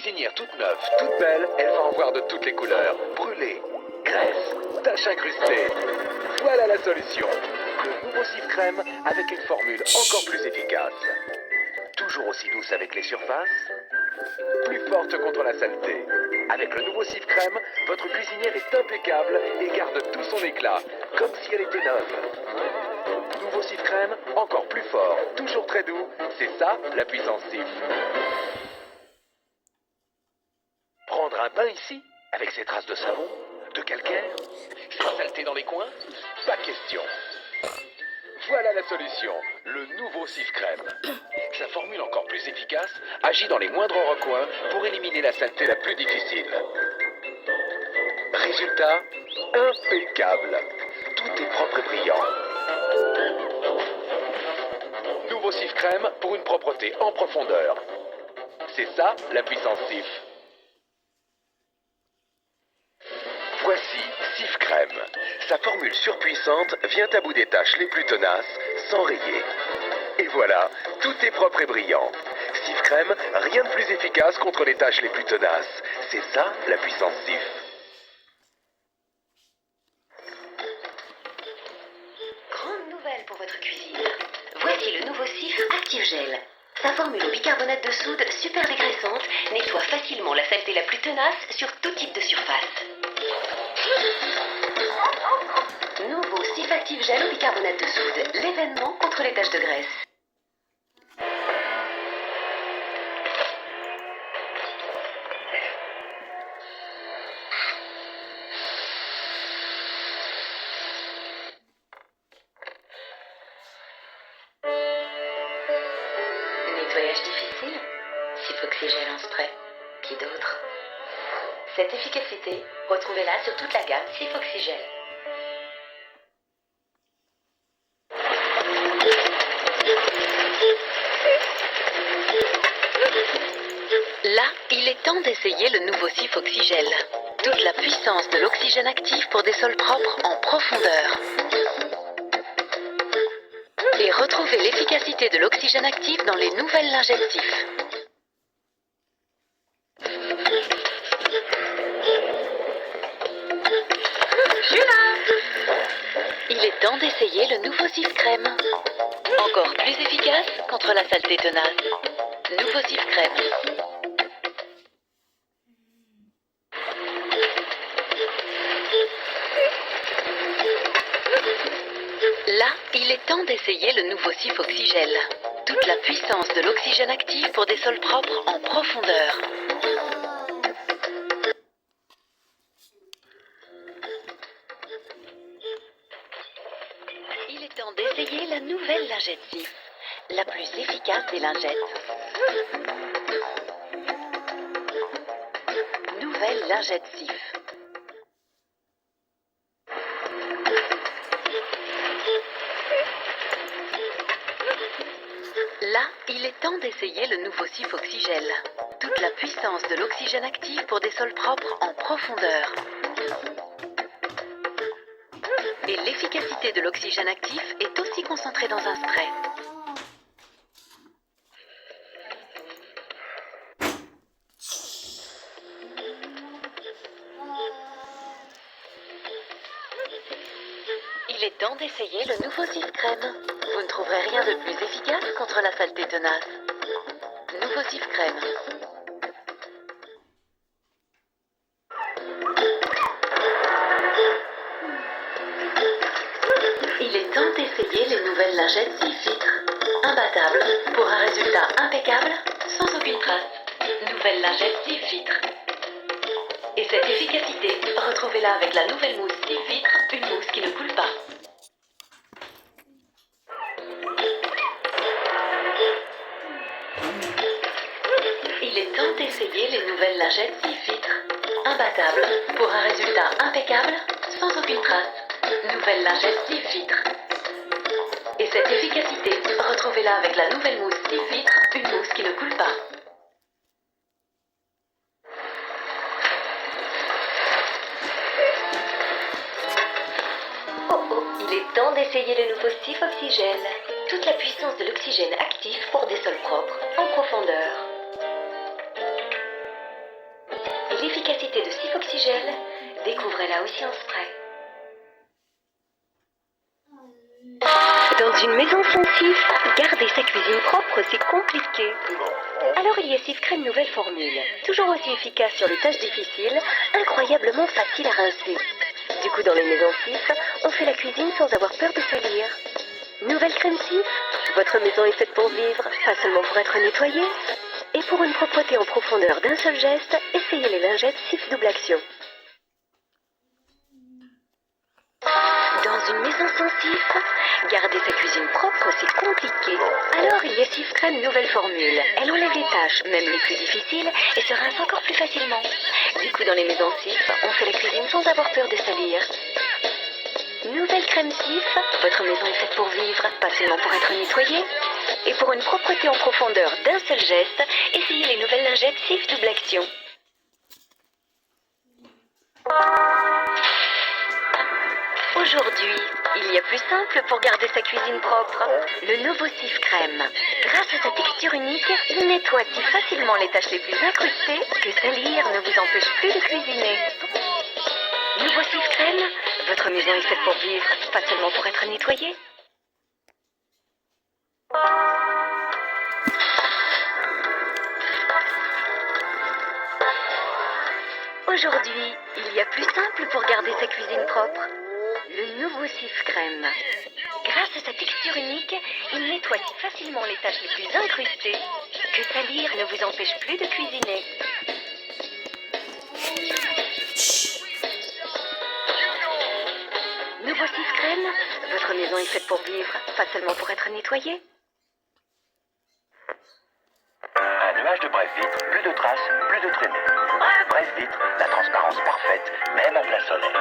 cuisinière toute neuve, toute belle, elle va en voir de toutes les couleurs. Brûlée, graisse, taches incrustées. Voilà la solution. Le nouveau Cif Crème avec une formule encore plus efficace. Toujours aussi douce avec les surfaces, plus forte contre la saleté. Avec le nouveau Cif Crème, votre cuisinière est impeccable et garde tout son éclat, comme si elle était neuve. Nouveau Cif Crème, encore plus fort, toujours très doux, c'est ça la puissance Cif. Prendre un bain ici, avec ses traces de savon, de calcaire, cette saleté dans les coins, pas question. Voilà la solution, le nouveau Cif Crème. Sa formule encore plus efficace agit dans les moindres recoins pour éliminer la saleté la plus difficile. Résultat, impeccable. Tout est propre et brillant. Nouveau Cif Crème pour une propreté en profondeur. C'est ça la puissance Cif. Voici Cif Crème. Sa formule surpuissante vient à bout des tâches les plus tenaces, sans rayer. Et voilà, tout est propre et brillant. Cif Crème, rien de plus efficace contre les tâches les plus tenaces. C'est ça la puissance Cif. Grande nouvelle pour votre cuisine. Voici le nouveau Cif Active Gel. Sa formule au bicarbonate de soude super dégraissante nettoie facilement la saleté la plus tenace sur tout type de surface. Nouveau Cif Active Gel au bicarbonate de soude, l'événement contre les taches de graisse. Nettoyage difficile? Cif Oxygel en spray. Qui d'autre? Cette efficacité, retrouvez-la sur toute la gamme Cif Oxygel. Là, il est temps d'essayer le nouveau Cif Oxygel. Toute la puissance de l'oxygène actif pour des sols propres en profondeur. Et retrouvez l'efficacité de l'oxygène actif dans les nouvelles lingettes Cif. Il est temps d'essayer le nouveau Cif Crème. Encore plus efficace contre la saleté tenace. Nouveau Cif Crème. Là, il est temps d'essayer le nouveau Cif Oxygel. Toute la puissance de l'oxygène actif pour des sols propres en profondeur. Il est temps d'essayer la nouvelle lingette Cif, la plus efficace des lingettes. Nouvelle lingette Cif. Là, il est temps d'essayer le nouveau Cif Oxygel. Toute la puissance de l'oxygène actif pour des sols propres en profondeur. Et l'efficacité de l'oxygène actif est aussi concentrée dans un spray. Il est temps d'essayer le nouveau Cif Crème. Vous ne trouverez rien de plus efficace contre la saleté tenace. Nouveau Cif Crème. Il est temps d'essayer les nouvelles lingettes Cif Vitre. Imbattables pour un résultat impeccable sans aucune trace. Nouvelle lingette Cif Vitre. Et cette efficacité, retrouvez-la avec la nouvelle mousse Cif Vitre, une mousse qui ne coule pas. Il est temps d'essayer les nouvelles lingettes Cif Vitre. Imbattables pour un résultat impeccable sans aucune trace. Nouvelle lingette Cif Vitre. Et cette efficacité, retrouvez-la avec la nouvelle mousse Cif Vitre, une mousse qui ne coule pas. Il est temps d'essayer le nouveau Cif Oxygel. Toute la puissance de l'oxygène actif pour des sols propres en profondeur. l'efficacité de Cif Oxygel, découvrez-la aussi en spray. Dans une maison sans Cif, garder sa cuisine propre, c'est compliqué. Alors il y a Cif Crème nouvelle formule. Toujours aussi efficace sur les tâches difficiles, incroyablement facile à rincer. Du coup, dans les maisons Cif, on fait la cuisine sans avoir peur de salir. Nouvelle crème Cif, votre maison est faite pour vivre, pas seulement pour être nettoyée. Et pour une propreté en profondeur d'un seul geste, essayez les lingettes Cif double action. Dans une maison sans Cif, garder sa cuisine propre, c'est compliqué. Alors il y a Cif Crème nouvelle formule. Elle enlève les tâches, même les plus difficiles, et se rince encore plus facilement. Du coup, dans les maisons Cif, on fait la cuisine sans avoir peur de salir. Nouvelle crème Cif, votre maison est faite pour vivre, pas seulement pour être nettoyée. Et pour une propreté en profondeur d'un seul geste, essayez les nouvelles lingettes Cif double action. Aujourd'hui, il y a plus simple pour garder sa cuisine propre. Le nouveau Cif Crème. Grâce à sa texture unique, il nettoie si facilement les tâches les plus incrustées que salir ne vous empêche plus de cuisiner. Nouveau Cif Crème, votre maison est faite pour vivre, pas seulement pour être nettoyée. Aujourd'hui, il y a plus simple pour garder sa cuisine propre. Le nouveau Cif Crème. Grâce à sa texture unique, il nettoie si facilement les tâches les plus incrustées que salir ne vous empêche plus de cuisiner. Nouveau Cif Crème, votre maison est faite pour vivre, pas seulement pour être nettoyée. Un nuage de Bref-Vitre, plus de traces, plus de traînées. Bref-Vitre, la transparence parfaite, même en plein soleil.